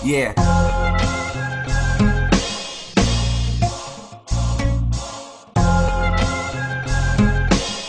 Yeah.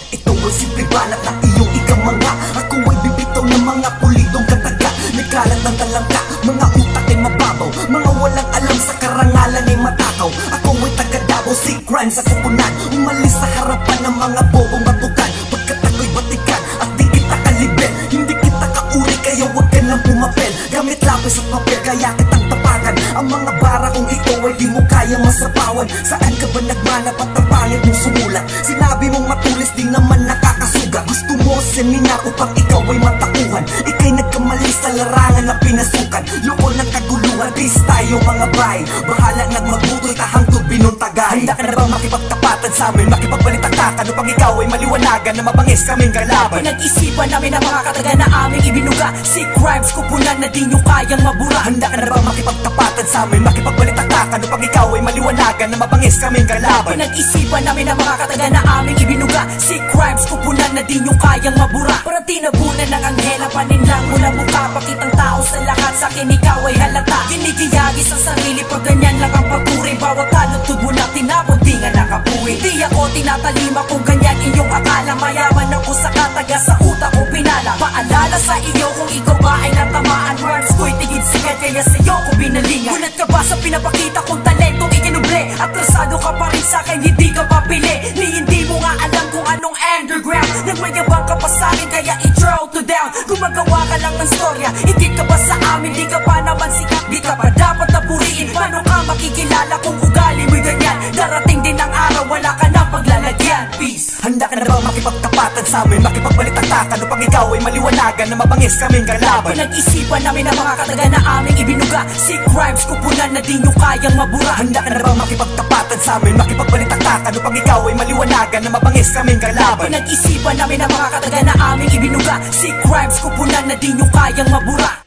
Ito ang simpleng banat na iyong ikamanga. Ako ay bibitaw ng mga pulidong kataga. Nagkalat ng talangka, mga utak ay mababaw, mga walang alam sa karangalan ay matakaw. Ako ay taga-Davao, si crime sa kupunan, umalis sa harapan ng mga bobong batukan. Pagkat ako'y batikan at di kita kalibel, hindi kita kauri kaya huwag ka nang pumapel. Gamit lapis at papel kaya kitang tapakan. Ang mga bara kung ito ay di mo kayang masapawan. Saan ka ba nagmanap at ang pangit mong sumulat? Sinabi mong matulis di naman nakakasuga. Gusto mo seminar upang ikaw ay matauhan. Ika'y nagkamali sa larangan na pinasukan. Loko ng kaguluhan, peace tayo mga bay. Bahala nagmabuto'y tahang turbinong tagay. Handa ka na ba makipagtapatan sa amin, makipagbalitaktakan upang ikaw ay maliwanagan na mabangis kaming kalaban? Pinag-isipan namin ang mga kataga na aming ibinuga. Si crimes kupunan na di nyo kayang mabura. Handa ka na ba makipagtapatan sa amin, makipagbalitaktakan upang ikaw ay maliwanagan na mabangis kaming kalaban? Pinag-isipan namin ang mga kataga na aming ibinuga. Si crimes kupunan na di nyo kayang mabura. Parang tinabunan ng anghela, paninlang mula mukha. Pakitang tao sa lahat, sa akin ikaw ay halata. Ginigiyagis ang sarili pag ganyan lang ang pagpuri. Bawat talutod mo na tinapon, di nga nakapuwi. Di ako tinatalima kung ganyan inyong akala. Mayaman ako sa kataga, sa utak ko pinala. Paalala sa iyo kung ikaw ba ay natamaan. Rhymes ko'y tigid sigat, kaya sa'yo ko binalingan. Gulat ka ba sa pinapakita kong talentong ikinuble? Atrasado ka pa rin sa'kin, hindi ka papili. Ni hindi mo nga alam kung anong underground. Nagmayabang ka pa sa'kin, kaya i-throw to down. Gumagawa ka lang ng storya, higit ka ba sa amin? Di ka pa naman sikat, di ka pa dapat napuriin. Paano ka makikilala kung ugali mo'y ganyan? Darating din ang araw, wala ka na paglalagyan. Peace. Handa ka na ba makipagtapatan sa amin, makipagbalitaktakan upang ikaw ay maliwanagan na mabangis kaming kalaban? Pinag-isipan namin ang mga kataga na aming ibinuga. Si crimes kupunan na di nyo kayang mabura. Handa ka na ba makipagtapatan sa amin, makipagbalitaktakan upang ikaw ay maliwanagan na mabangis kaming kalaban? Pinag-isipan namin ang mga kataga na aming ibinuga. Si crimes kupunan na di nyo kayang mabura.